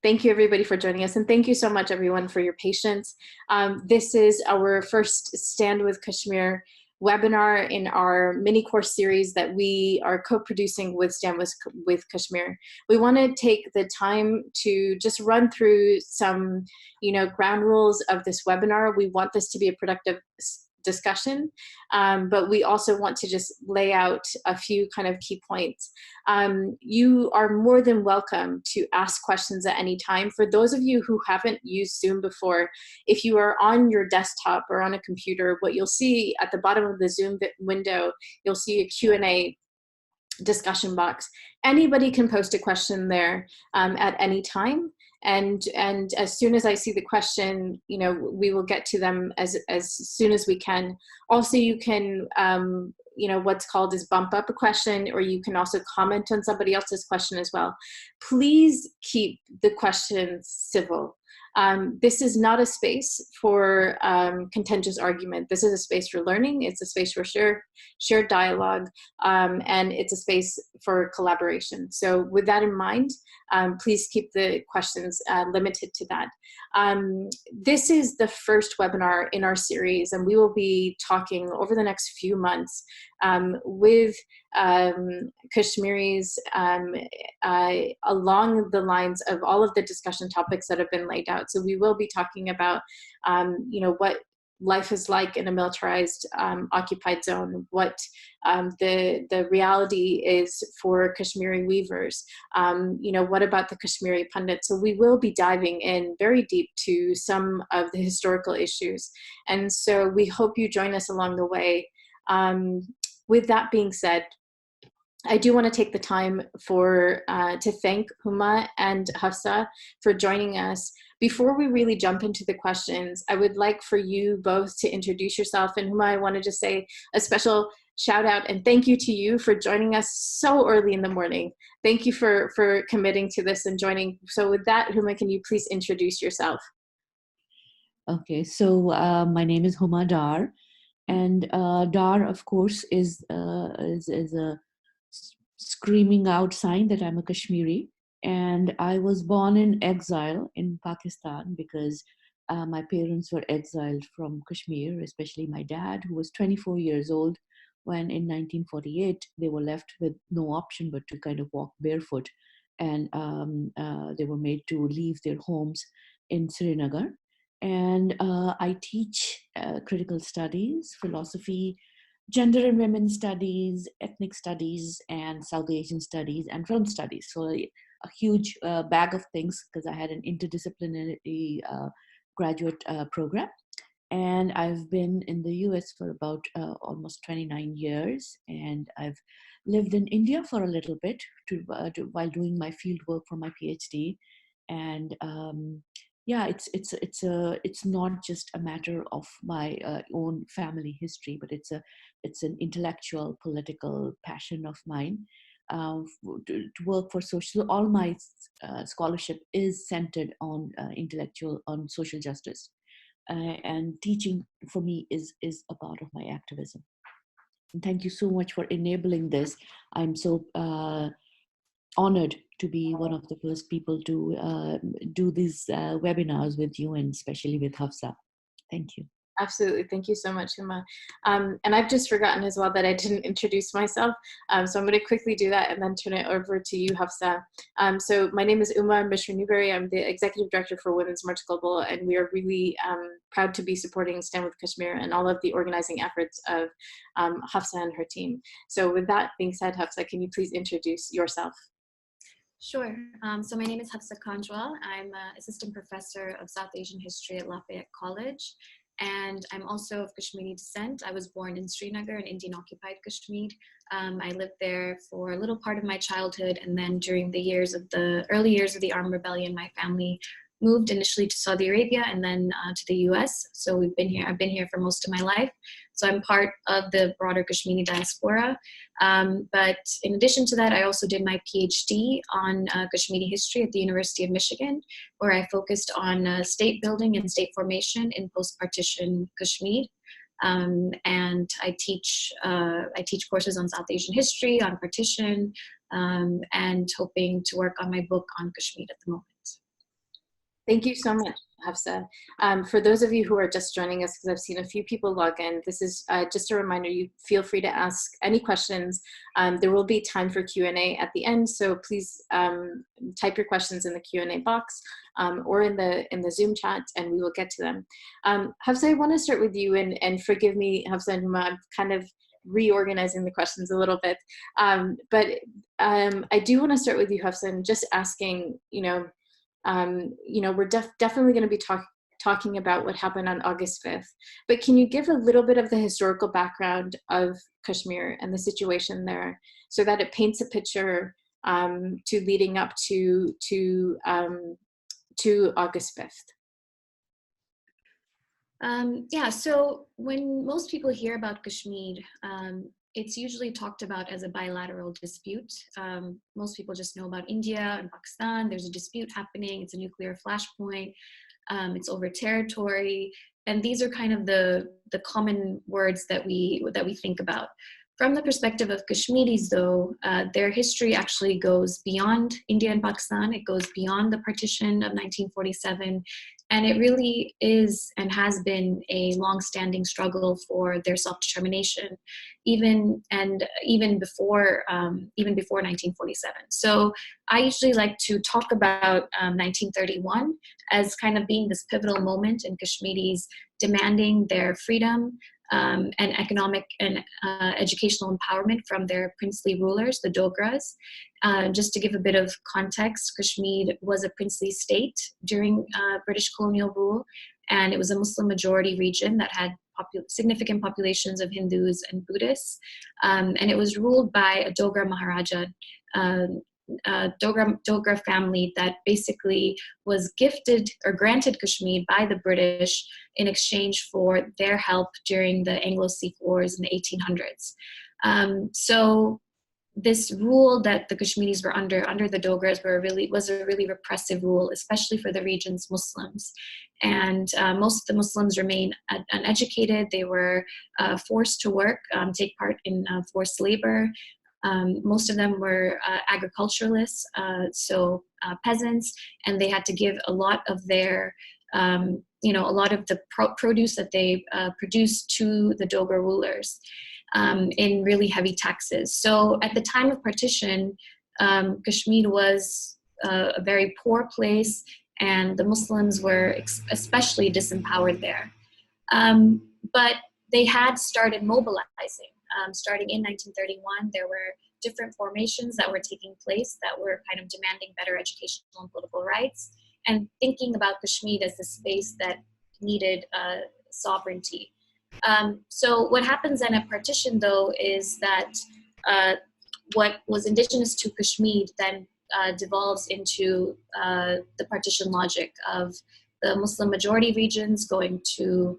Thank you, everybody, for joining us. And thank you so much, everyone, for your patience. This is our first Stand with Kashmir webinar in our mini course series that we are co-producing with Stand with Kashmir. We want to take the time to just run through some, ground rules of this webinar. We want this to be a productive discussion, but we also want to just lay out a few kind of key points. You are more than welcome to ask questions at any time. For those of you who haven't used Zoom before, if you are on your desktop or on a computer, what you'll see at the bottom of the Zoom window, you'll see a Q&A discussion box. Anybody can post a question there at any time. And as soon as I see the question, we will get to them as soon as we can. Also, you can, what's called is bump up a question, or you can also comment on somebody else's question as well. Please keep the questions civil. This is not a space for contentious argument. This is a space for learning. It's a space for shared dialogue, and it's a space for collaboration. So with that in mind, please keep the questions limited to that. This is the first webinar in our series, and we will be talking over the next few months with Kashmiris along the lines of all of the discussion topics that have been laid out. So we will be talking about, what life is like in a militarized occupied zone, what the reality is for Kashmiri weavers, what about the Kashmiri pundits. So we will be diving in very deep to some of the historical issues. And so we hope you join us along the way. With that being said, I do want to take the time to thank Huma and Hafsa for joining us. Before we really jump into the questions, I would like for you both to introduce yourself. And Huma, I want to just say a special shout out and thank you to you for joining us so early in the morning. Thank you for committing to this and joining. So with that, Huma, can you please introduce yourself? Okay, so my name is Huma Dar. And Dar, of course, is a screaming out sign that I'm a Kashmiri. And I was born in exile in Pakistan because my parents were exiled from Kashmir, especially my dad, who was 24 years old when in 1948 they were left with no option but to kind of walk barefoot. And they were made to leave their homes in Srinagar. And I teach critical studies, philosophy, gender and women studies, ethnic studies, and South Asian studies, and film studies. So a huge bag of things because I had an interdisciplinary graduate program. And I've been in the US for about almost 29 years. And I've lived in India for a little bit while doing my field work for my PhD. And yeah, it's not just a matter of my own family history, but it's an intellectual, political passion of mine to work for social. All my scholarship is centered on on social justice, and teaching for me is a part of my activism. And thank you so much for enabling this. I'm so honored to be one of the first people to do these webinars with you, and especially with Hafsa. Thank you. Absolutely. Thank you so much, Huma. And I've just forgotten as well that I didn't introduce myself. So I'm going to quickly do that and then turn it over to you, Hafsa. So my name is Uma Mishra Newberry. I'm the Executive Director for Women's March Global, and we are really proud to be supporting Stand with Kashmir and all of the organizing efforts of Hafsa and her team. So with that being said, Hafsa, can you please introduce yourself? Sure. So my name is Hafsa Kanjwal. I'm an assistant professor of South Asian history at Layfette College. And I'm also of Kashmiri descent. I was born in Srinagar in Indian occupied Kashmir. I lived there for a little part of my childhood. And then during the early years of the armed rebellion, my family moved initially to Saudi Arabia and then to the US. So I've been here for most of my life. So I'm part of the broader Kashmiri diaspora. But in addition to that, I also did my PhD on Kashmiri history at the University of Michigan, where I focused on state building and state formation in post-partition Kashmir. And I teach courses on South Asian history, on partition, and hoping to work on my book on Kashmir at the moment. Thank you so much, Hafsa. For those of you who are just joining us, because I've seen a few people log in, this is just a reminder, you feel free to ask any questions. There will be time for Q&A at the end, so please type your questions in the Q&A box or in the Zoom chat, and we will get to them. Hafsa, I want to start with you, and forgive me, Hafsa and Huma, I'm kind of reorganizing the questions a little bit. But I do want to start with you, Hafsa, and just asking, we're definitely going to be talking about what happened on August 5th, but can you give a little bit of the historical background of Kashmir and the situation there so that it paints a picture to leading up to August 5th? Yeah, so when most people hear about Kashmir, it's usually talked about as a bilateral dispute. Most people just know about India and Pakistan. There's a dispute happening. It's a nuclear flashpoint. It's over territory. And these are kind of the common words that we think about. From the perspective of Kashmiris, though, their history actually goes beyond India and Pakistan. It goes beyond the partition of 1947. And it really is and has been a long-standing struggle for their self-determination, even before 1947. So I usually like to talk about 1931 as kind of being this pivotal moment in Kashmiris demanding their freedom and economic and educational empowerment from their princely rulers, the Dogras. Just to give a bit of context, Kashmir was a princely state during British colonial rule, and it was a Muslim majority region that had significant populations of Hindus and Buddhists, and it was ruled by a Dogra Maharaja, Dogra family that basically was gifted or granted Kashmir by the British in exchange for their help during the Anglo-Sikh Wars in the 1800s. So this rule that the Kashmiris were under the Dogras was a really repressive rule, especially for the region's Muslims. And most of the Muslims remain uneducated. They were forced to work, take part in forced labor. Most of them were agriculturalists, so peasants, and they had to give a lot of their, a lot of the produce that they produced to the Dogra rulers in really heavy taxes. So at the time of partition, Kashmir was a very poor place, and the Muslims were especially disempowered there. But they had started mobilizing. Starting in 1931, there were different formations that were taking place that were kind of demanding better educational and political rights, and thinking about Kashmir as the space that needed sovereignty. So what happens then at partition, though, is that what was indigenous to Kashmir then devolves into the partition logic of the Muslim majority regions going to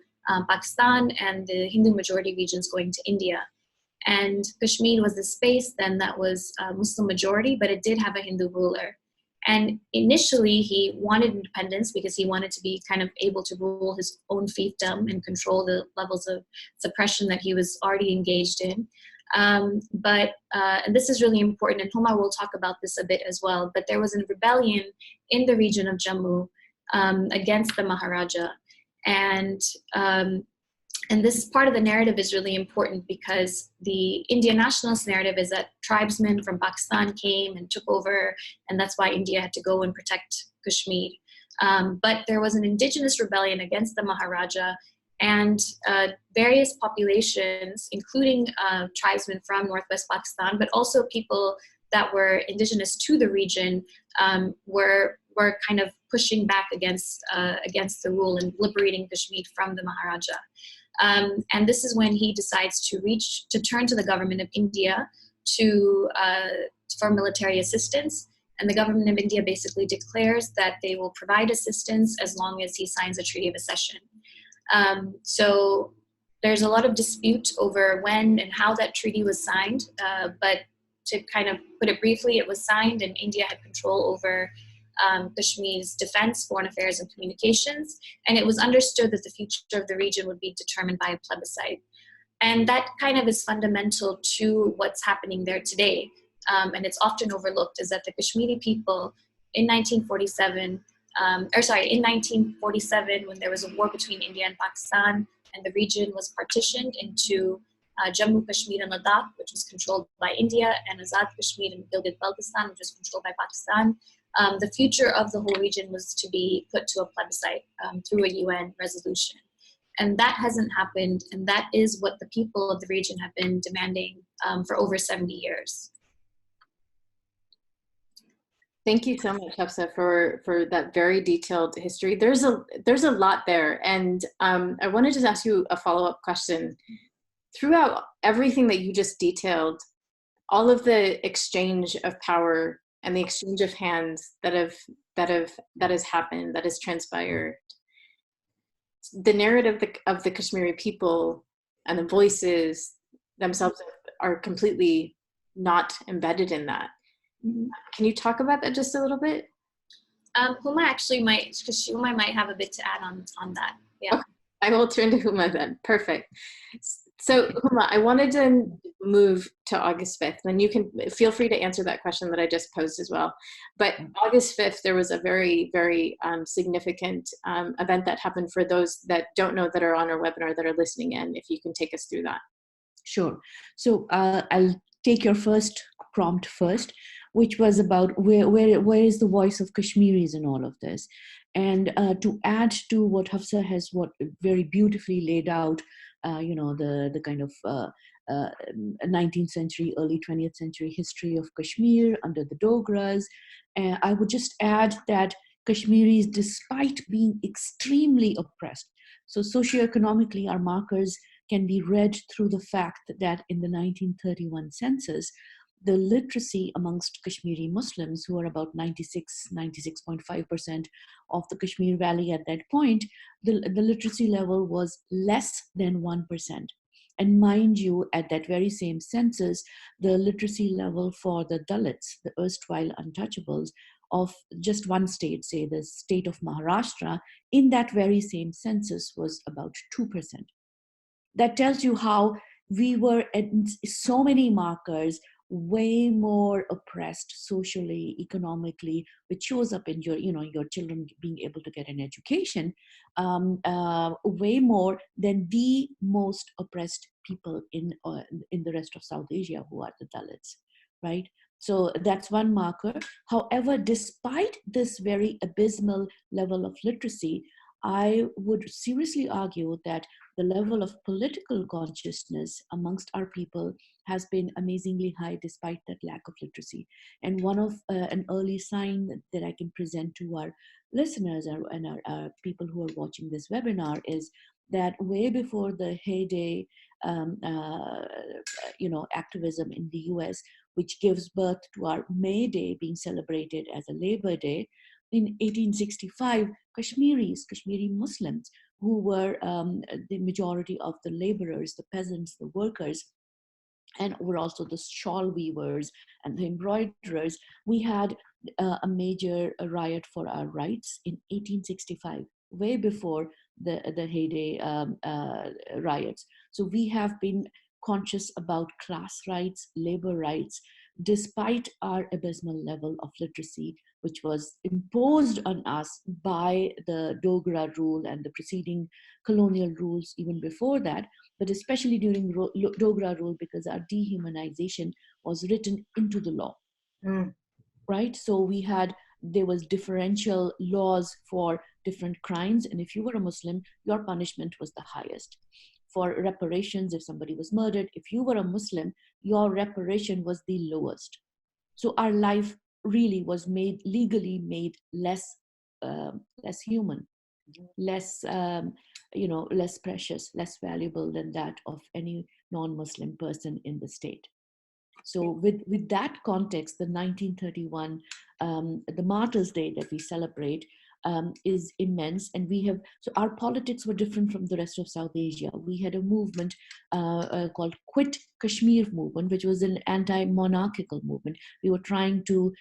Pakistan and the Hindu majority regions going to India. And Kashmir was the space then that was Muslim majority, but it did have a Hindu ruler. And initially he wanted independence because he wanted to be kind of able to rule his own fiefdom and control the levels of suppression that he was already engaged in. And this is really important, and Huma will talk about this a bit as well, but there was a rebellion in the region of Jammu against the Maharaja. And this part of the narrative is really important because the Indian nationalist narrative is that tribesmen from Pakistan came and took over, and that's why India had to go and protect Kashmir. But there was an indigenous rebellion against the Maharaja, and various populations, including tribesmen from northwest Pakistan, but also people that were indigenous to the region, were kind of pushing back against the rule and liberating Kashmir from the Maharaja. And this is when he decides to turn to the government of India for military assistance. And the government of India basically declares that they will provide assistance as long as he signs a treaty of accession. So there's a lot of dispute over when and how that treaty was signed. But to kind of put it briefly, it was signed and India had control over Kashmir's defense, foreign affairs, and communications. And it was understood that the future of the region would be determined by a plebiscite. And that kind of is fundamental to what's happening there today. And it's often overlooked, is that the Kashmiri people in 1947 in 1947, when there was a war between India and Pakistan, and the region was partitioned into Jammu, Kashmir, and Ladakh, which was controlled by India, and Azad Kashmir and Gilgit-Baltistan, which was controlled by Pakistan. The future of the whole region was to be put to a plebiscite through a UN resolution. And that hasn't happened, and that is what the people of the region have been demanding for over 70 years. Thank you so much, Hafsa, for that very detailed history. There's a lot there, and I wanted to ask you a follow-up question. Throughout everything that you just detailed, all of the exchange of power and the exchange of hands that has happened, that has transpired, the narrative of the Kashmiri people and the voices themselves are completely not embedded in that. Can you talk about that just a little bit? Huma actually might, because Huma might have a bit to add on that. Yeah. Okay. I will turn to Huma then. Perfect. So Huma, I wanted to move to August 5th, and you can feel free to answer that question that I just posed as well. But August 5th, there was a very, very significant event that happened for those that don't know, that are on our webinar, that are listening in, if you can take us through that. Sure. So I'll take your first prompt first, which was about where is the voice of Kashmiris in all of this. And to add to what Hafsa has very beautifully laid out, the kind of 19th century, early 20th century history of Kashmir under the Dogras. I would just add that Kashmiris, despite being extremely oppressed, so socioeconomically, our markers can be read through the fact that in the 1931 census, the literacy amongst Kashmiri Muslims, who are about 96.5% of the Kashmir Valley at that point, the literacy level was less than 1%. And mind you, at that very same census, the literacy level for the Dalits, the erstwhile untouchables, of just one state, say the state of Maharashtra, in that very same census was about 2%. That tells you how we were at so many markers way more oppressed socially, economically, which shows up in your children being able to get an education, way more than the most oppressed people in the rest of South Asia, who are the Dalits, right? So that's one marker. However, despite this very abysmal level of literacy, I would seriously argue that the level of political consciousness amongst our people has been amazingly high despite that lack of literacy. And one of an early sign that I can present to our listeners and our people who are watching this webinar is that way before the heyday, activism in the US, which gives birth to our May Day being celebrated as a Labor Day, in 1865, Kashmiri Muslims, who were the majority of the laborers, the peasants, the workers, and were also the shawl weavers and the embroiderers, we had a major riot for our rights in 1865, way before the heyday riots. So we have been conscious about class rights, labor rights, despite our abysmal level of literacy, which was imposed on us by the Dogra rule and the preceding colonial rules even before that, but especially during Dogra rule, because our dehumanization was written into the law, right? So there was differential laws for different crimes, and if you were a Muslim, your punishment was the highest. For reparations, if somebody was murdered, if you were a Muslim, your reparation was the lowest. So our life really was legally made less human, less less precious, less valuable than that of any non-Muslim person in the state. So with that context, the 1931, the Martyrs' Day that we celebrate, is immense. And so our politics were different from the rest of South Asia. We had a movement called Quit Kashmir movement, which was an anti-monarchical movement. We were trying to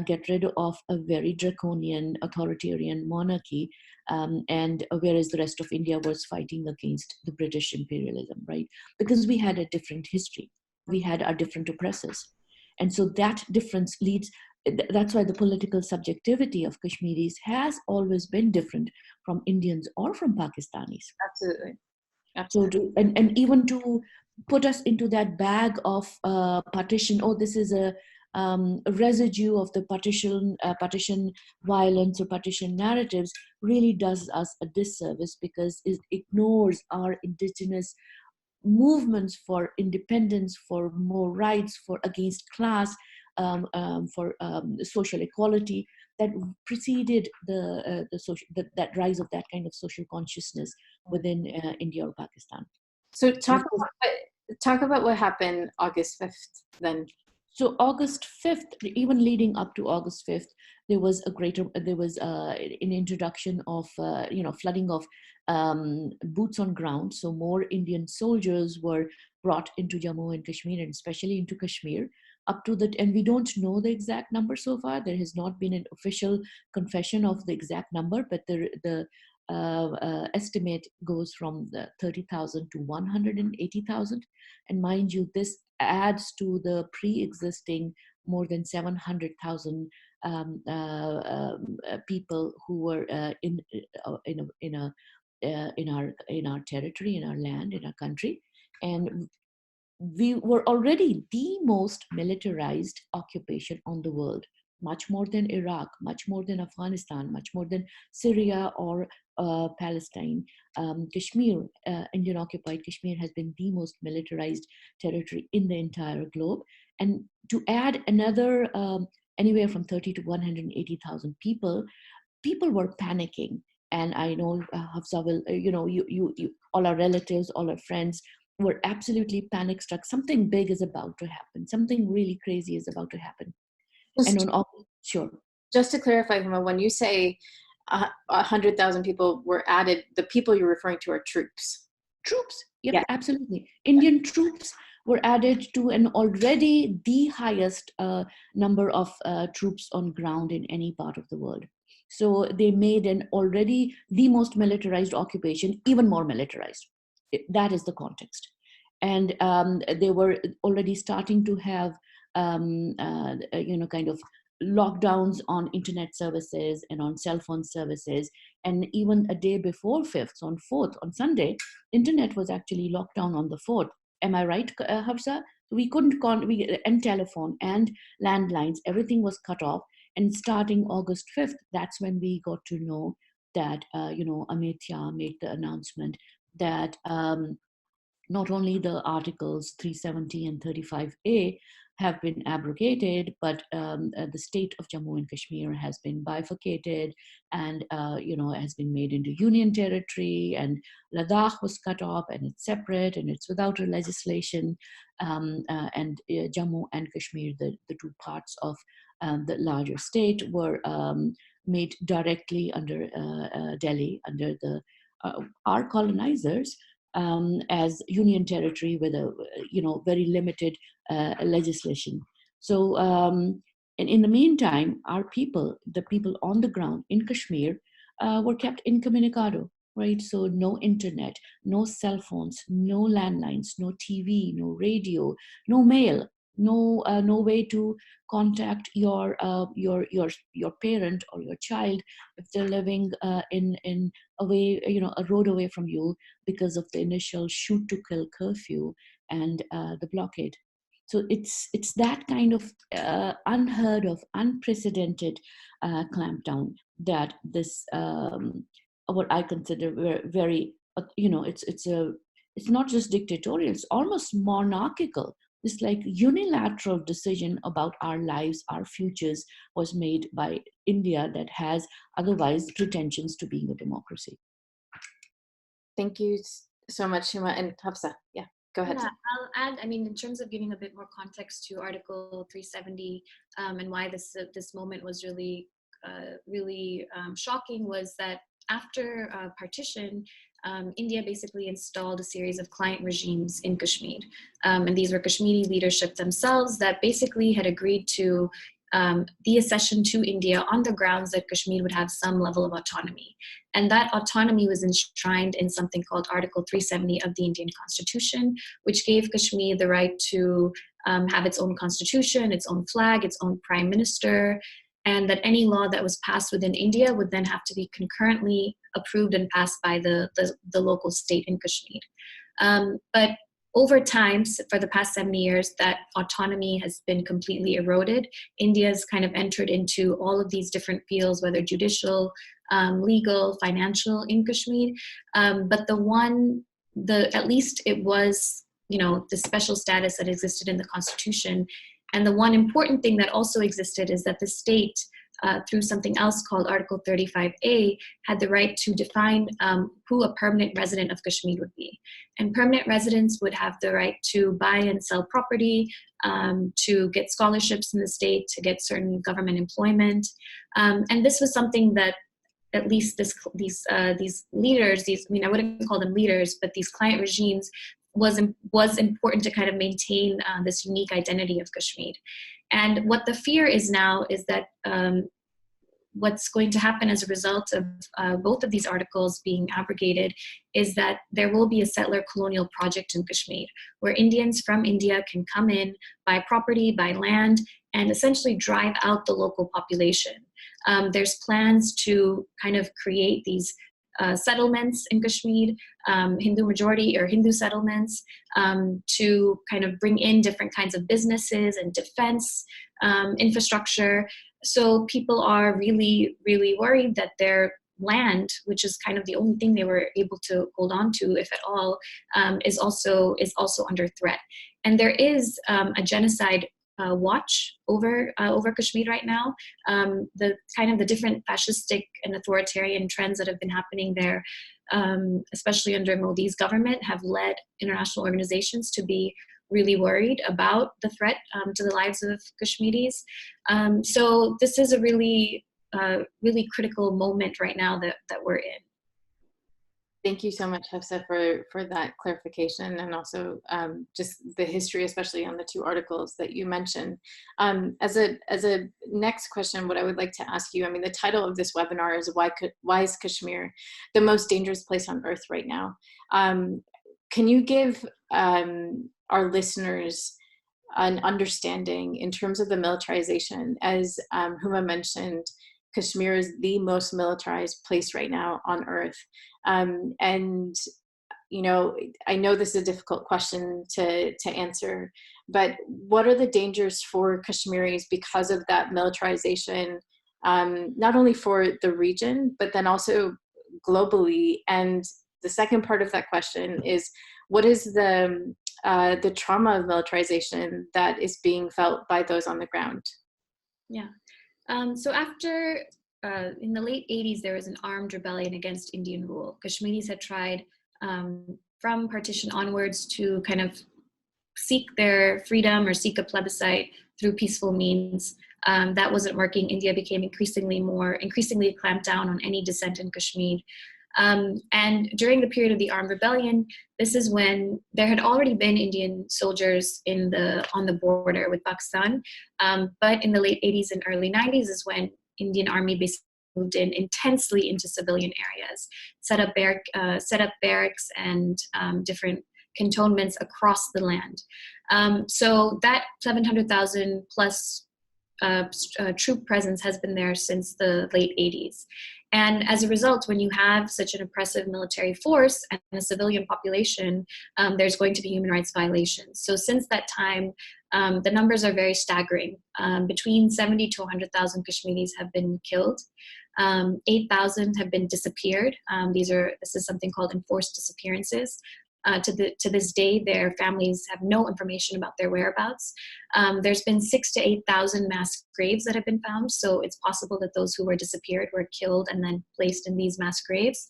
get rid of a very draconian authoritarian monarchy, and whereas the rest of India was fighting against the British imperialism, right? Because we had a different history. We had our different oppressors. And so that difference leads, that's why the political subjectivity of Kashmiris has always been different from Indians or from Pakistanis. Absolutely. So and even to put us into that bag of partition, oh, this is a residue of the partition violence or partition narratives, really does us a disservice, because it ignores our indigenous movements for independence, for more rights, for against class, for social equality that preceded the social that rise of that kind of social consciousness within India or Pakistan. So talk about what happened August 5th then. So August 5th, even leading up to August 5th, there was an introduction of, flooding of boots on ground. So more Indian soldiers were brought into Jammu and Kashmir, and especially into Kashmir, up to that. And we don't know the exact number so far. There has not been an official confession of the exact number, but the estimate goes from the 30,000 to 180,000. And mind you, this adds to the pre-existing more than 700,000 people who were in our territory, in our land, in our country. And we were already the most militarized occupation on the world, much more than Iraq, much more than Afghanistan, much more than Syria or Palestine. Kashmir, Indian occupied Kashmir, has been the most militarized territory in the entire globe. And to add another anywhere from 30 to 180,000 people were panicking. And I know Hafsa will, you, all our relatives, all our friends were absolutely panic struck. Something big is about to happen. Something really crazy is about to happen. Just to clarify, Huma, when you say 100,000 people were added, the people you're referring to are troops. Troops, yep, yeah. Absolutely. Indian troops were added to an already the highest number of troops on ground in any part of the world. So they made an already the most militarized occupation even more militarized. That is the context. And they were already starting to have, kind of lockdowns on internet services and on cell phone services. And even a day before 5th, on 4th, on Sunday, internet was actually locked down on the 4th. Am I right, Hafsa? We couldn't and telephone and landlines, everything was cut off. And starting August 5th, that's when we got to know that, Amit Shah made the announcement that not only the Articles 370 and 35A have been abrogated, but the state of Jammu and Kashmir has been bifurcated and, has been made into union territory, and Ladakh was cut off and it's separate and it's without a legislation. And Jammu and Kashmir, the two parts of the larger state, were made directly under Delhi, under our colonizers, as union territory with a very limited legislation. So and in the meantime, our people, the people on the ground in Kashmir, were kept incommunicado, right? So no internet, no cell phones, no landlines, no TV, no radio, no mail, no way to contact your parent or your child if they're living in away, a road away from you, because of the initial shoot to kill curfew and the blockade. So it's that kind of unheard of, unprecedented clampdown that this what I consider very it's not just dictatorial, it's almost monarchical. This like unilateral decision about our lives, our futures, was made by India that has otherwise pretensions to being a democracy. Thank you so much, Huma. And Hafsa, yeah, go ahead. Yeah, I'll add, in terms of giving a bit more context to Article 370 and why this moment was really shocking, was that after partition, India basically installed a series of client regimes in Kashmir. And these were Kashmiri leadership themselves that basically had agreed to the accession to India on the grounds that Kashmir would have some level of autonomy. And that autonomy was enshrined in something called Article 370 of the Indian Constitution, which gave Kashmir the right to have its own constitution, its own flag, its own prime minister, and that any law that was passed within India would then have to be concurrently approved and passed by the local state in Kashmir. But over time, for the past 70 years, that autonomy has been completely eroded. India's kind of entered into all of these different fields, whether judicial, legal, financial in Kashmir. But at least it was, the special status that existed in the constitution. And the one important thing that also existed is that the state, through something else called Article 35A, had the right to define who a permanent resident of Kashmir would be. And permanent residents would have the right to buy and sell property, to get scholarships in the state, to get certain government employment. And this was something that at least these leaders, I wouldn't call them leaders, but these client regimes was important to kind of maintain this unique identity of Kashmir. And what the fear is now is that what's going to happen as a result of both of these articles being abrogated is that there will be a settler colonial project in Kashmir where Indians from India can come in, buy property, buy land, and essentially drive out the local population. There's plans to kind of create these settlements in Kashmir, Hindu majority or Hindu settlements, to kind of bring in different kinds of businesses and defense infrastructure. So people are really, really worried that their land, which is kind of the only thing they were able to hold on to, if at all, is also under threat. And there is a genocide watch over Kashmir right now. The kind of the different fascistic and authoritarian trends that have been happening there, especially under Modi's government, have led international organizations to be really worried about the threat to the lives of Kashmiris. So this is a really, really critical moment right now that we're in. Thank you so much, Hafsa, for that clarification, and also just the history, especially on the two articles that you mentioned. As a next question, what I would like to ask you, the title of this webinar is Why is Kashmir the most dangerous place on earth right now? Can you give our listeners an understanding in terms of the militarization? As Huma mentioned, Kashmir is the most militarized place right now on earth. And, I know this is a difficult question to answer, but what are the dangers for Kashmiris because of that militarization, not only for the region, but then also globally? And the second part of that question is, what is the trauma of militarization that is being felt by those on the ground? Yeah. So after, in the late 80s, there was an armed rebellion against Indian rule. Kashmiris had tried from partition onwards to kind of seek their freedom or seek a plebiscite through peaceful means. That wasn't working. India became increasingly clamped down on any dissent in Kashmir. And during the period of the armed rebellion, this is when there had already been Indian soldiers on the border with Pakistan. But in the late 80s and early 90s is when Indian Army basically moved in intensely into civilian areas, set up barracks and different cantonments across the land. So that 700,000 plus troop presence has been there since the late 80s. And as a result, when you have such an oppressive military force and a civilian population, there's going to be human rights violations. So since that time, the numbers are very staggering. Between 70 to 100,000 Kashmiris have been killed. 8,000 have been disappeared. This is something called enforced disappearances. To this day, their families have no information about their whereabouts. There's been 6,000 to 8,000 mass graves that have been found, so it's possible that those who were disappeared were killed and then placed in these mass graves.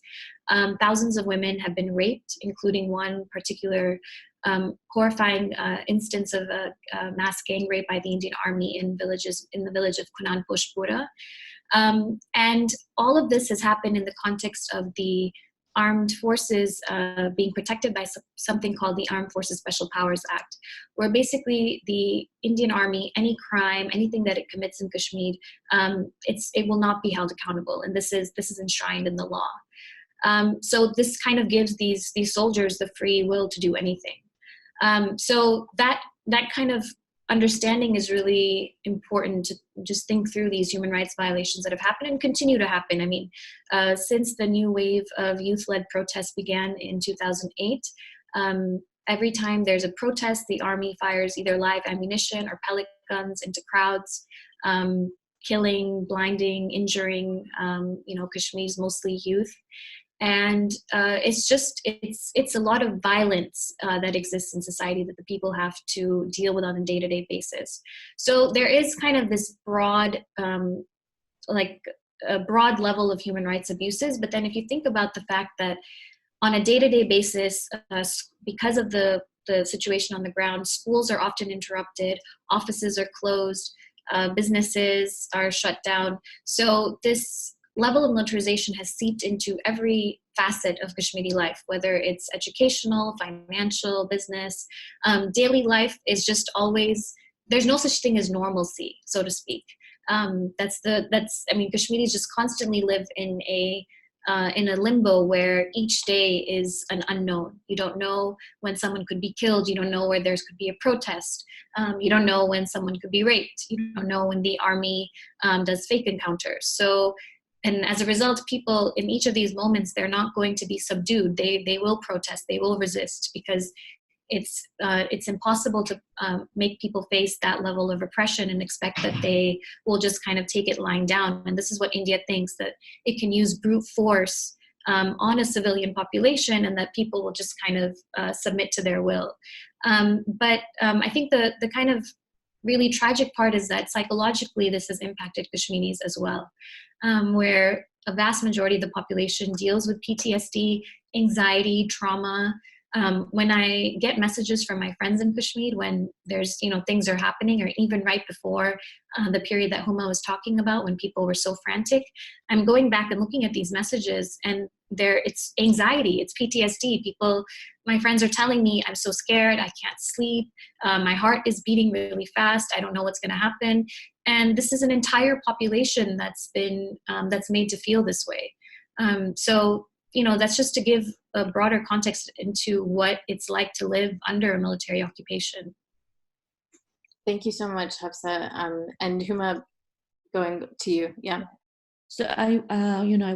Thousands of women have been raped, including one particular horrifying instance of a mass gang rape by the Indian Army in the village of Kunan Pushpura. And all of this has happened in the context of the armed forces being protected by something called the Armed Forces Special Powers Act, where basically the Indian Army, any crime, anything that it commits in Kashmir, it will not be held accountable, and this is enshrined in the law. So this kind of gives these soldiers the free will to do anything. So that kind of understanding is really important to just think through these human rights violations that have happened and continue to happen. I mean, since the new wave of youth-led protests began in 2008, every time there's a protest, the army fires either live ammunition or pellet guns into crowds, killing, blinding, injuring, Kashmir's mostly youth. And it's a lot of violence that exists in society that the people have to deal with on a day-to-day basis. So there is kind of this broad, a broad level of human rights abuses. But then if you think about the fact that on a day-to-day basis, because of the situation on the ground, schools are often interrupted, offices are closed, businesses are shut down. So this level of militarization has seeped into every facet of Kashmiri life, whether it's educational, financial, business. Daily life is just always, there's no such thing as normalcy, so to speak. Kashmiris just constantly live in a limbo where each day is an unknown. You don't know when someone could be killed. You don't know where there could be a protest. You don't know when someone could be raped. You don't know when the army does fake encounters. So, and as a result, people in each of these moments, they're not going to be subdued. They will protest. They will resist, because it's impossible to make people face that level of repression and expect that they will just kind of take it lying down. And this is what India thinks, that it can use brute force on a civilian population, and that people will just kind of submit to their will. But I think the kind of really tragic part is that psychologically this has impacted Kashmiris as well, where a vast majority of the population deals with PTSD, anxiety, trauma. When I get messages from my friends in Kashmir when there's, things are happening, or even right before the period that Huma was talking about, when people were so frantic, I'm going back and looking at these messages, and it's anxiety, it's PTSD. My friends are telling me, I'm so scared, I can't sleep, my heart is beating really fast, I don't know what's going to happen. And this is an entire population that's made to feel this way. So that's just to give a broader context into what it's like to live under a military occupation. Thank you so much, Hafsa. And Huma, going to you. Yeah. So I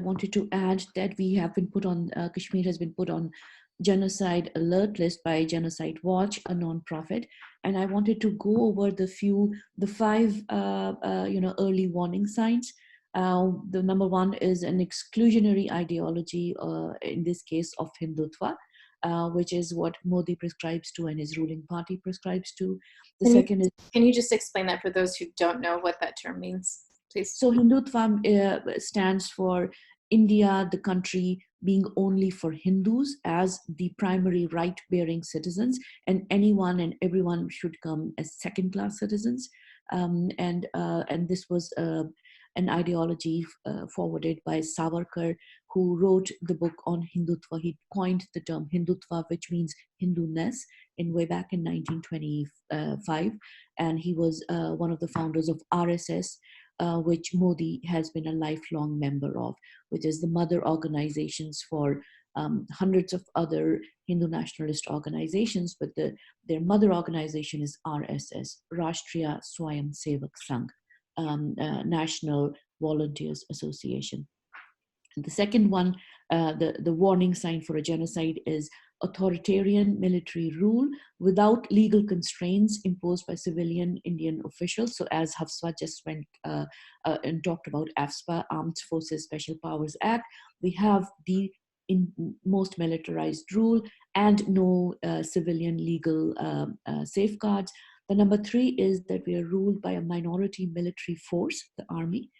wanted to add that we have been put on, Kashmir has been put on genocide alert list by Genocide Watch, a non-profit. And I wanted to go over the five early warning signs. The number one is an exclusionary ideology, in this case of Hindutva, which is what Modi prescribes to and his ruling party prescribes to. Can you just explain that for those who don't know what that term means, please? So Hindutva stands for India, the country, being only for Hindus as the primary right-bearing citizens, and anyone and everyone should come as second-class citizens. And this was an ideology forwarded by Savarkar, who wrote the book on Hindutva. He coined the term Hindutva, which means Hinduness, way back in 1925. And he was one of the founders of RSS, which Modi has been a lifelong member of, which is the mother organizations for hundreds of other Hindu nationalist organizations, but their mother organization is RSS, Rashtriya Swayam Sevak Sangh, National Volunteers Association. And the second one, the warning sign for a genocide, is authoritarian military rule without legal constraints imposed by civilian Indian officials. So as Hafsa just went and talked about AFSPA, Armed Forces Special Powers Act, we have the most militarized rule and no civilian legal safeguards. The number three is that we are ruled by a minority military force, the army,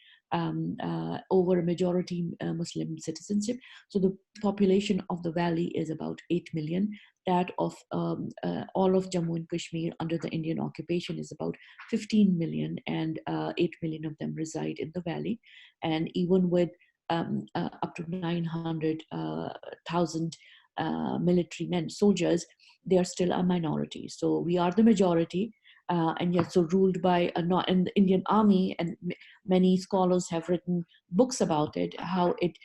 over a majority Muslim citizenship. So the population of the valley is about 8 million. That of all of Jammu and Kashmir under the Indian occupation is about 15 million, and 8 million of them reside in the valley. And even with up to 900,000 military men, soldiers, they are still a minority. So we are the majority. And yet so ruled by and the Indian army, and many scholars have written books about it, how it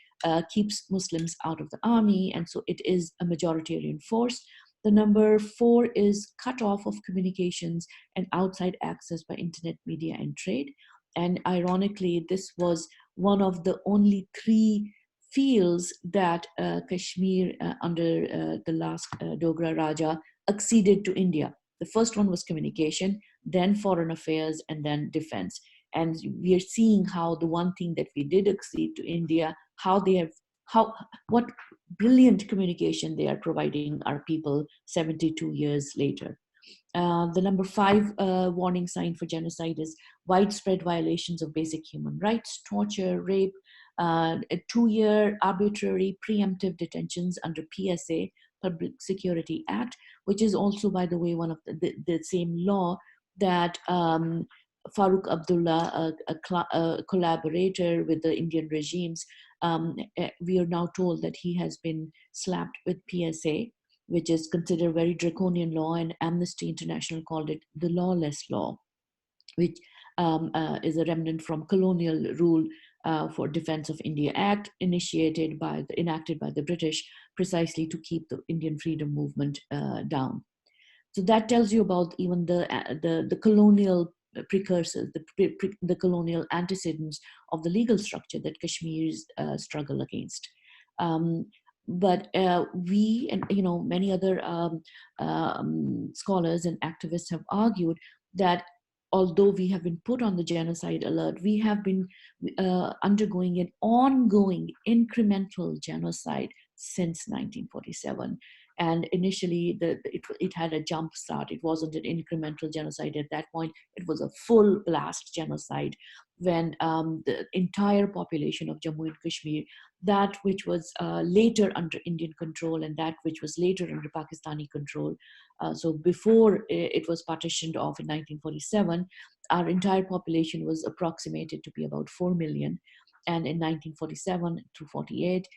keeps Muslims out of the army, and so it is a majoritarian force. The number 4 is cutoff of communications and outside access by internet media and trade. And ironically, this was one of the only 3 fields that Kashmir under the last Dogra Raja acceded to India. The first one was communication, then foreign affairs, and then defense. And we are seeing how the one thing that we did accede to India, what brilliant communication they are providing our people 72 years later. The number 5 warning sign for genocide is widespread violations of basic human rights, torture, rape, a 2-year arbitrary preemptive detentions under PSA, Public Security Act, which is also, by the way, one of the same law that Farooq Abdullah, a collaborator with the Indian regimes, we are now told that he has been slapped with PSA, which is considered very draconian law, and Amnesty International called it the lawless law, which is a remnant from colonial rule for Defense of India Act, enacted by the British, precisely to keep the Indian freedom movement down. So that tells you about even the colonial precursors, the colonial antecedents of the legal structure that Kashmiris struggle against. But we and many other scholars and activists have argued that although we have been put on the genocide alert, we have been undergoing an ongoing incremental genocide since 1947. And initially, it had a jump start. It wasn't an incremental genocide at that point. It was a full blast genocide when the entire population of Jammu and Kashmir, that which was later under Indian control and that which was later under Pakistani control. So before it was partitioned off in 1947, our entire population was approximated to be about 4 million. And in 1947 to 48,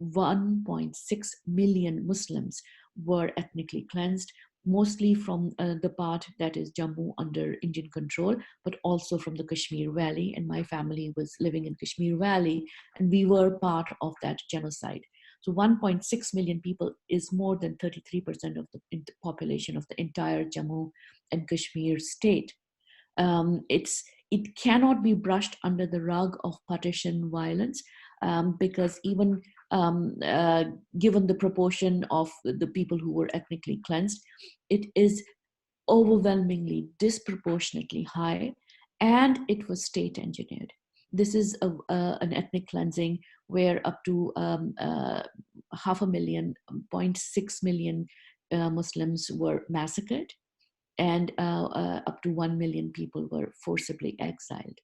1.6 million Muslims were ethnically cleansed, mostly from the part that is Jammu under Indian control, but also from the Kashmir Valley. And my family was living in Kashmir Valley, and we were part of that genocide. So 1.6 million people is more than 33% of the population of the entire Jammu and Kashmir state. It cannot be brushed under the rug of partition violence, because even given the proportion of the people who were ethnically cleansed, it is overwhelmingly disproportionately high, and it was state engineered. This is an ethnic cleansing where up to 500,000, 0.6 million Muslims were massacred, and up to 1 million people were forcibly exiled.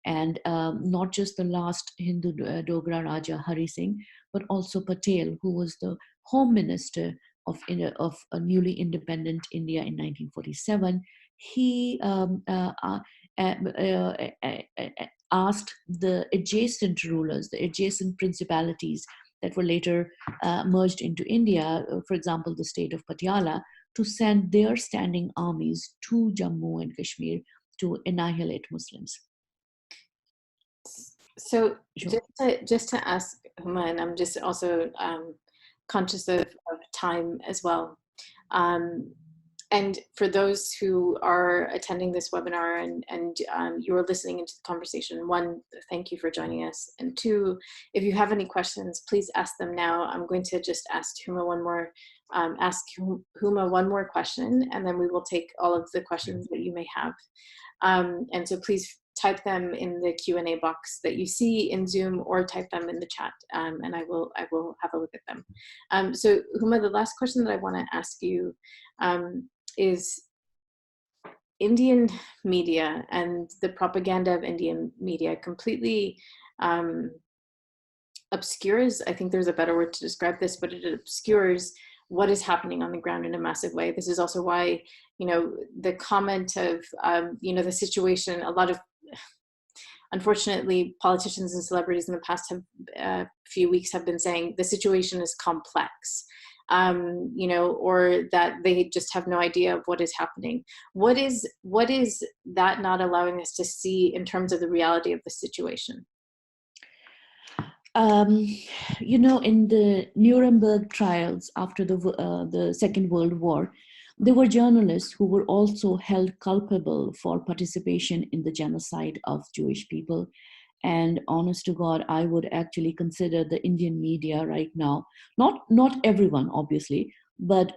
And not just the last Hindu Dogra Raja Hari Singh, but also Patel, who was the Home Minister of a newly independent India in 1947. He asked the adjacent rulers, the adjacent principalities that were later merged into India, for example, the state of Patiala, to send their standing armies to Jammu and Kashmir to annihilate Muslims. So just to ask Huma, and I'm just also conscious of time as well. And for those who are attending this webinar and you are listening into the conversation, 1, thank you for joining us. And 2, if you have any questions, please ask them now. I'm going to just ask Huma one more question, and then we will take all of the questions that you may have. And so please type them in the Q&A box that you see in Zoom, or type them in the chat, and I will have a look at them. So Huma, the last question that I want to ask you is Indian media and the propaganda of Indian media completely obscures, I think there's a better word to describe this, but it obscures what is happening on the ground in a massive way. This is also why, the comment of, the situation, a lot of, unfortunately, politicians and celebrities in the past few weeks have been saying the situation is complex, or that they just have no idea of what is happening. What is that not allowing us to see in terms of the reality of the situation? Um, in the Nuremberg trials after the Second World War, there were journalists who were also held culpable for participation in the genocide of Jewish people. And honest to God, I would actually consider the Indian media right now, not everyone, obviously, but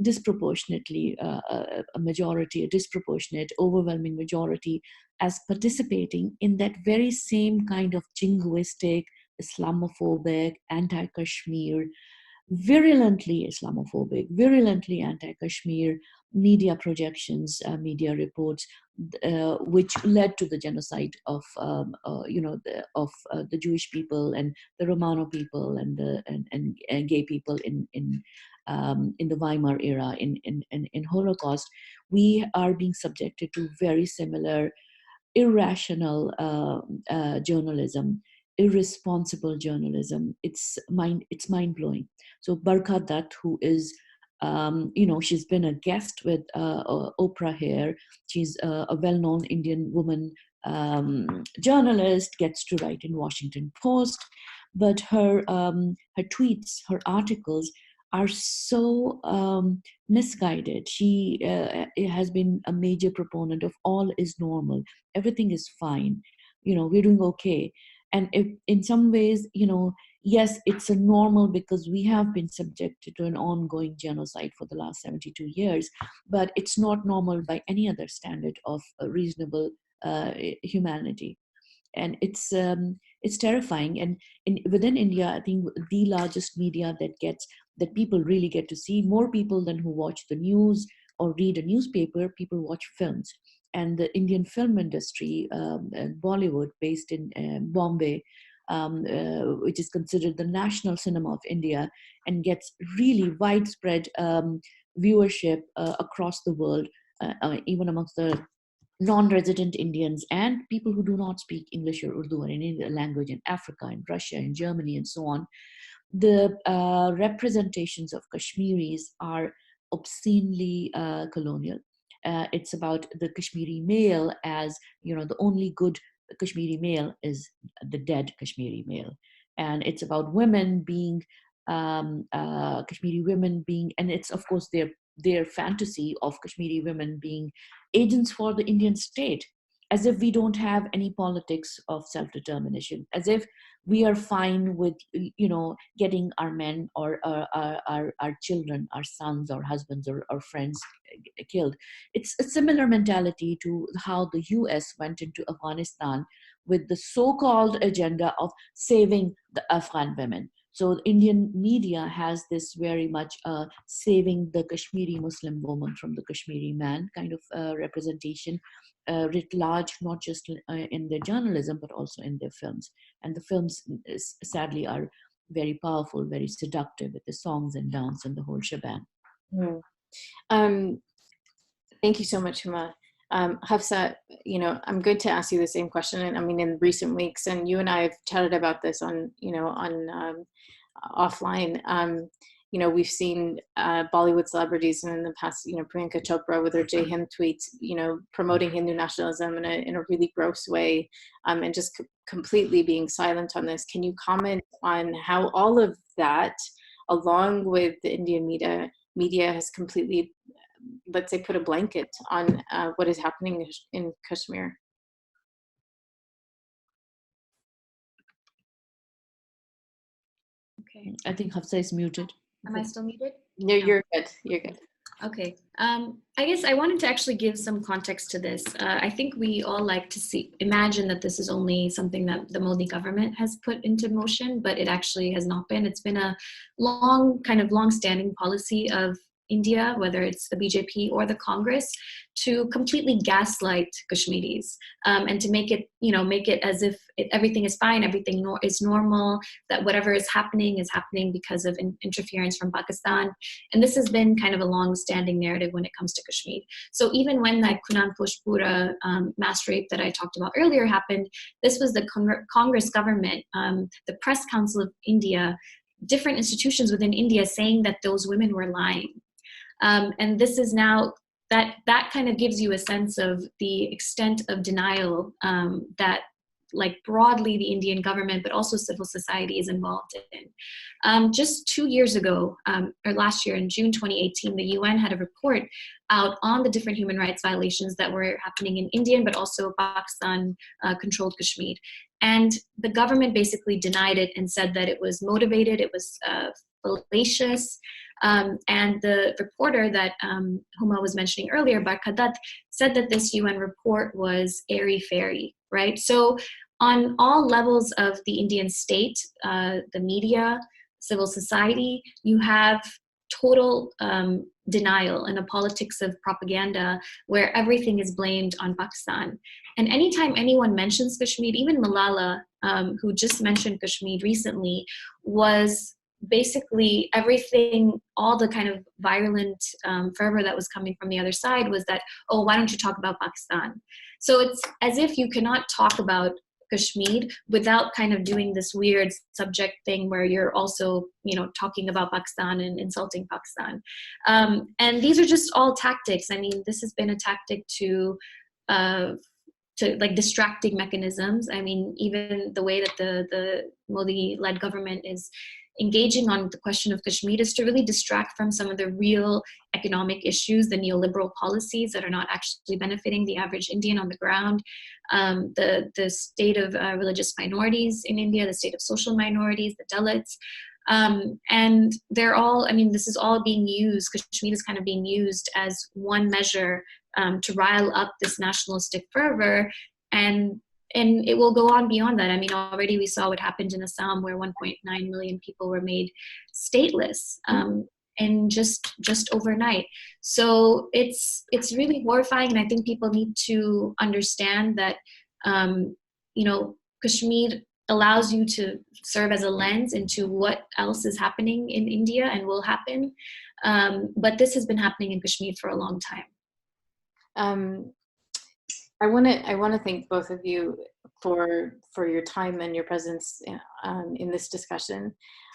disproportionately, a majority, a disproportionate, overwhelming majority, as participating in that very same kind of jingoistic, Islamophobic, anti-Kashmir, virulently Islamophobic, virulently anti-Kashmir media projections, media reports, which led to the genocide of the Jewish people and the Romano people and and gay people in the Weimar era, in Holocaust. We are being subjected to very similar irrational journalism, irresponsible journalism. It's mind blowing. So Barkha Dutt, who is she's been a guest with Oprah here. She's a well-known Indian woman journalist, gets to write in Washington Post, but her tweets, her articles are so misguided. She has been a major proponent of all is normal, everything is fine, we're doing okay. And if in some ways, yes, it's a normal because we have been subjected to an ongoing genocide for the last 72 years, but it's not normal by any other standard of reasonable humanity. And it's terrifying. And within India, I think the largest media that people really get to see, more people than who watch the news or read a newspaper, people watch films. And the Indian film industry, Bollywood, based in Bombay, which is considered the national cinema of India, and gets really widespread viewership across the world, even amongst the non-resident Indians and people who do not speak English or Urdu or any other language in Africa, in Russia, in Germany, and so on. The representations of Kashmiris are obscenely colonial. It's about the Kashmiri male as, the only good Kashmiri male is the dead Kashmiri male. And it's about women being, Kashmiri women being, and it's of course their fantasy of Kashmiri women being agents for the Indian state, as if we don't have any politics of self-determination, as if we are fine with, getting our men or our children, our sons or husbands or friends killed. It's a similar mentality to how the US went into Afghanistan with the so-called agenda of saving the Afghan women. So Indian media has this very much saving the Kashmiri Muslim woman from the Kashmiri man kind of representation, writ large, not just in their journalism, but also in their films. And the films, sadly, are very powerful, very seductive with the songs and dance and the whole shebang. Mm. Thank you so much, Huma. Hafsa, I'm going to ask you the same question. And I mean, in recent weeks, and you and I have chatted about this on offline. We've seen Bollywood celebrities, and in the past, Priyanka Chopra with her Jai Hind tweets, promoting Hindu nationalism in a really gross way, and just completely being silent on this. Can you comment on how all of that, along with the Indian media has completely, let's say, put a blanket on what is happening in Kashmir? Okay. I think Hafsa is muted. Am I still muted? No, you're good. You're good. Okay. I guess I wanted to actually give some context to this. I think we all like to imagine that this is only something that the Modi government has put into motion, but it actually has not been. It's been a long-standing policy of India, whether it's the BJP or the Congress, to completely gaslight Kashmiris and to make it as if everything is fine, everything is normal, that whatever is happening because of interference from Pakistan. And this has been kind of a long-standing narrative when it comes to Kashmir. So even when that Kunan Pushpura mass rape that I talked about earlier happened, this was the Congress government, the Press Council of India, different institutions within India saying that those women were lying. And this is now, that kind of gives you a sense of the extent of denial that like broadly the Indian government, but also civil society is involved in. Just 2 years ago, or last year in June 2018, the UN had a report out on the different human rights violations that were happening in Indian, but also Pakistan controlled Kashmir. And the government basically denied it and said that it was motivated, it was fallacious. And the reporter that Huma was mentioning earlier, Barkadat, said that this UN report was airy-fairy, right? So on all levels of the Indian state, the media, civil society, you have total denial and a politics of propaganda where everything is blamed on Pakistan. And anytime anyone mentions Kashmir, even Malala, who just mentioned Kashmir recently, was basically everything, all the kind of virulent fervor that was coming from the other side was that, oh, why don't you talk about Pakistan? So it's as if you cannot talk about Kashmir without kind of doing this weird subject thing where you're also, you know, talking about Pakistan and insulting Pakistan. And these are just all tactics. I mean, this has been a tactic to like distracting mechanisms. I mean, even the way that the Modi-led government is engaging on the question of Kashmir is to really distract from some of the real economic issues, the neoliberal policies that are not actually benefiting the average Indian on the ground, the state of religious minorities in India, the state of social minorities, the Dalits. And they're all, I mean, this is all being used, Kashmir is kind of being used as one measure to rile up this nationalistic fervor, and it will go on beyond that. I mean, already we saw what happened in Assam, where 1.9 million people were made stateless, and just overnight. So it's really horrifying, and I think people need to understand that, you know, Kashmir allows you to serve as a lens into what else is happening in India and will happen. But this has been happening in Kashmir for a long time. I want to thank both of you for your time and your presence in this discussion.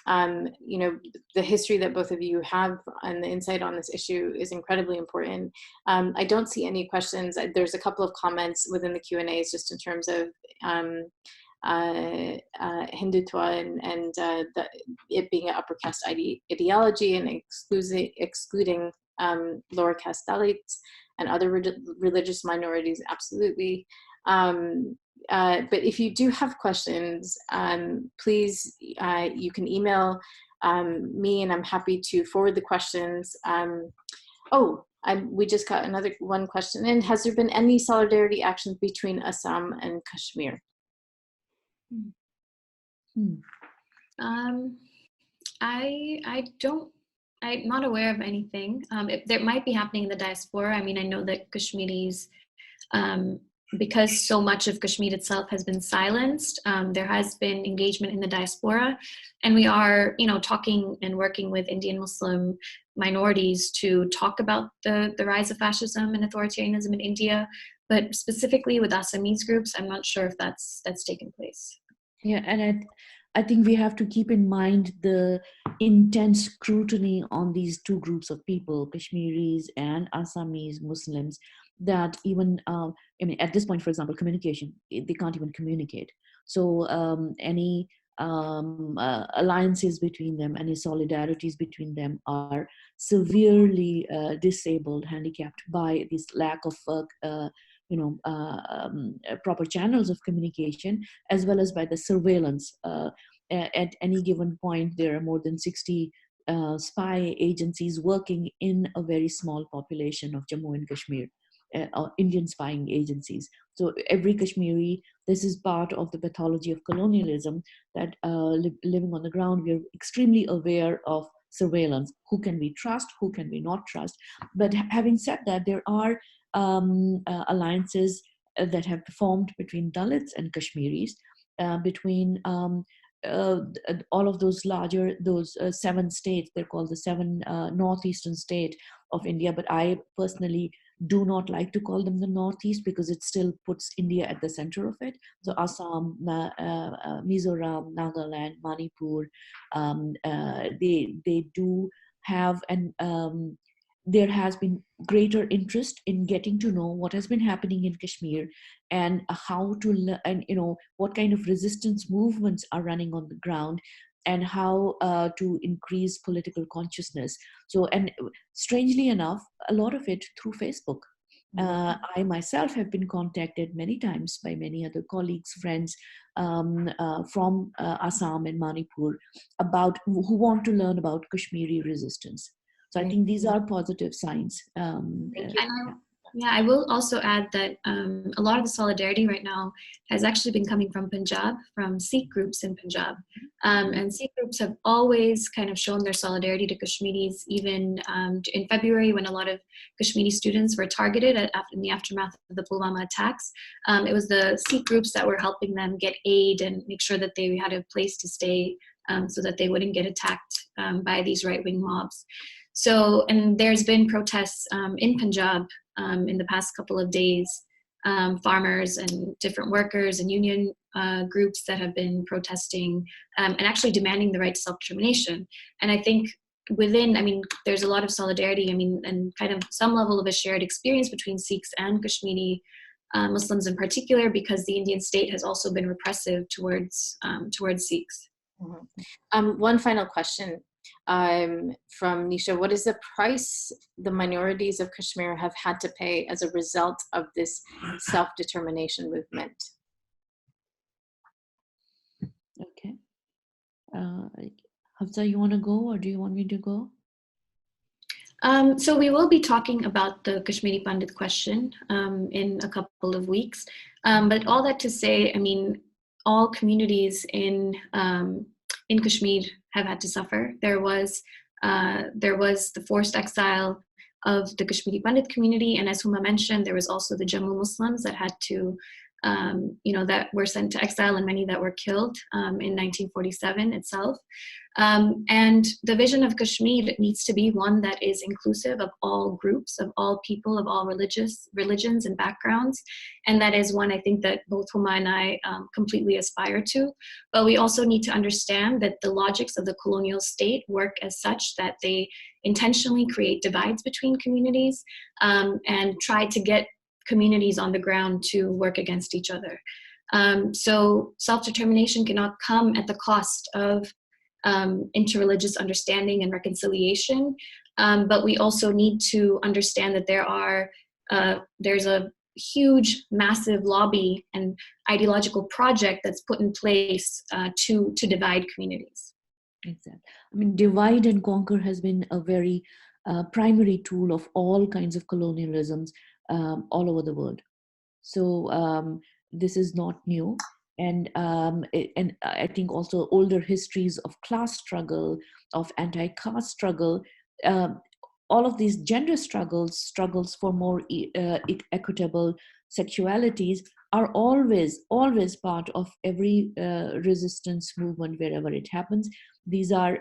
You know, the history that both of you have and the insight on this issue is incredibly important. I don't see any questions. There's a couple of comments within the Q&As just in terms of Hindutva and it being an upper caste ideology and excluding lower caste Dalits and other religious minorities, absolutely. But if you do have questions, please, you can email me and I'm happy to forward the questions. We just got another one question in. Has there been any solidarity actions between Assam and Kashmir? I'm not aware of anything. There might be happening in the diaspora. I mean, I know that Kashmiris, because so much of Kashmir itself has been silenced, there has been engagement in the diaspora, and we are, you know, talking and working with Indian Muslim minorities to talk about the rise of fascism and authoritarianism in India. But specifically with Assamese groups, I'm not sure if that's taken place. Yeah, and I think we have to keep in mind the intense scrutiny on these two groups of people, Kashmiris and Assamese Muslims, that even, I mean, at this point, for example, communication, they can't even communicate. So any alliances between them, any solidarities between them are severely disabled, handicapped by this lack of proper channels of communication, as well as by the surveillance. At any given point, there are more than 60 spy agencies working in a very small population of Jammu and Kashmir, Indian spying agencies. So every Kashmiri, this is part of the pathology of colonialism, that living on the ground, we're extremely aware of surveillance. Who can we trust? Who can we not trust? But having said that, there are alliances that have formed between Dalits and Kashmiris, between all of those larger, those 7 states. They're called the 7 northeastern state of India, but I personally do not like to call them the Northeast because it still puts India at the center of it. So Assam, Mizoram, Nagaland, Manipur, they do have an there has been greater interest in getting to know what has been happening in Kashmir, and how to, and what kind of resistance movements are running on the ground, and how to increase political consciousness. So, and strangely enough, a lot of it through Facebook. I myself have been contacted many times by many other colleagues, friends from Assam and Manipur, who want to learn about Kashmiri resistance. So I think these are positive signs. I will also add that a lot of the solidarity right now has actually been coming from Punjab, from Sikh groups in Punjab. And Sikh groups have always kind of shown their solidarity to Kashmiris, even in February when a lot of Kashmiri students were targeted in the aftermath of the Pulwama attacks. It was the Sikh groups that were helping them get aid and make sure that they had a place to stay so that they wouldn't get attacked by these right-wing mobs. So, and there's been protests in Punjab in the past couple of days, farmers and different workers and union groups that have been protesting and actually demanding the right to self-determination. And I think there's a lot of solidarity, and kind of some level of a shared experience between Sikhs and Kashmiri Muslims in particular, because the Indian state has also been repressive towards Sikhs. One final question from Nisha. What is the price the minorities of Kashmir have had to pay as a result of this self-determination movement? Okay. Hafsa, you want to go, or do you want me to go? So we will be talking about the Kashmiri Pandit question in a couple of weeks. But all that to say, all communities in Kashmir have had to suffer. There was the forced exile of the Kashmiri Pandit community, and as Huma mentioned, there was also the Jammu Muslims that had to, that were sent to exile, and many that were killed in 1947 itself. And the vision of Kashmir needs to be one that is inclusive of all groups, of all people, of all religions and backgrounds. And that is one I think that both Huma and I completely aspire to. But we also need to understand that the logics of the colonial state work as such that they intentionally create divides between communities and try to get communities on the ground to work against each other. So self-determination cannot come at the cost of interreligious understanding and reconciliation, but we also need to understand that there's a huge, massive lobby and ideological project that's put in place to divide communities. Exactly. Divide and conquer has been a very primary tool of all kinds of colonialisms all over the world. So this is not new. And I think also older histories of class struggle, of anti-caste struggle, all of these gender struggles for more equitable sexualities are always part of every resistance movement wherever it happens. These are,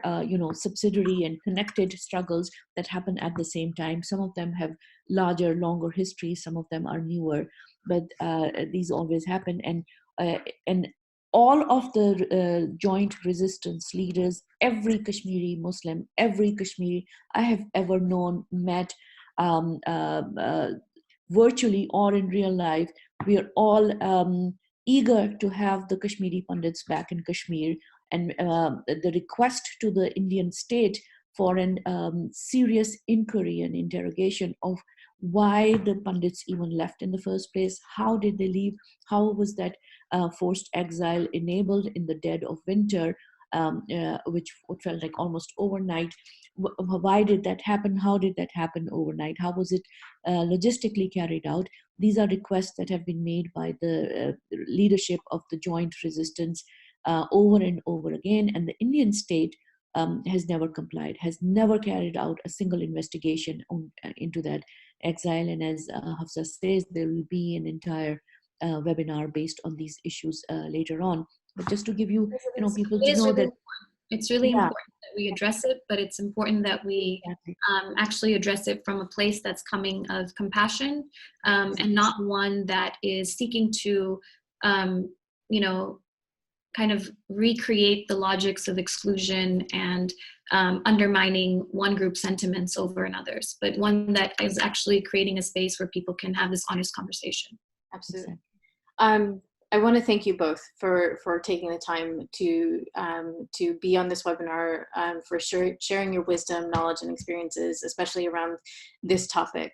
subsidiary and connected struggles that happen at the same time. Some of them have larger, longer histories. Some of them are newer, but these always happen. And all of the joint resistance leaders, every Kashmiri Muslim, every Kashmiri I have ever known, met, virtually or in real life, we are all eager to have the Kashmiri Pandits back in Kashmir. And the request to the Indian state for an serious inquiry and interrogation of why the Pandits even left in the first place. How did they leave? How was that forced exile enabled in the dead of winter, which felt like almost overnight? Why did that happen? How did that happen overnight? How was it logistically carried out? These are requests that have been made by the leadership of the joint resistance over and over again, and the Indian state has never complied, has never carried out a single investigation into that exile. And as Hafsa says, there will be an entire webinar based on these issues later on. But just to give you, people to know that it's really important that we address it, but it's important that we actually address it from a place that's coming of compassion and not one that is seeking to, kind of recreate the logics of exclusion and undermining one group's sentiments over another's, but one that is actually creating a space where people can have this honest conversation. Absolutely. I want to thank you both for taking the time to be on this webinar, for sharing your wisdom, knowledge, and experiences, especially around this topic.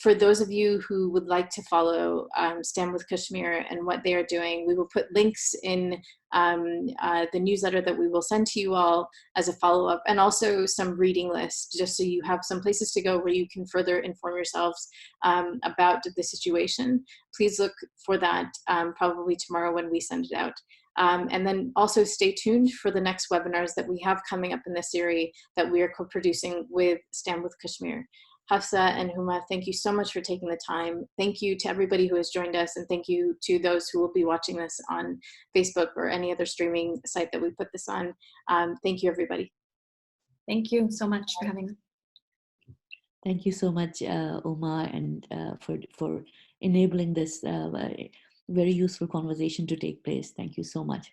For those of you who would like to follow Stand with Kashmir and what they are doing, we will put links in the newsletter that we will send to you all as a follow-up, and also some reading lists, just so you have some places to go where you can further inform yourselves about the situation. Please look for that probably tomorrow when we send it out. And then also stay tuned for the next webinars that we have coming up in this series that we are co-producing with Stand with Kashmir. Hafsa and Huma, thank you so much for taking the time. Thank you to everybody who has joined us, and thank you to those who will be watching this on Facebook or any other streaming site that we put this on. Thank you, everybody. Thank you so much for having me. Thank you so much, Uma, and for enabling this very useful conversation to take place. Thank you so much.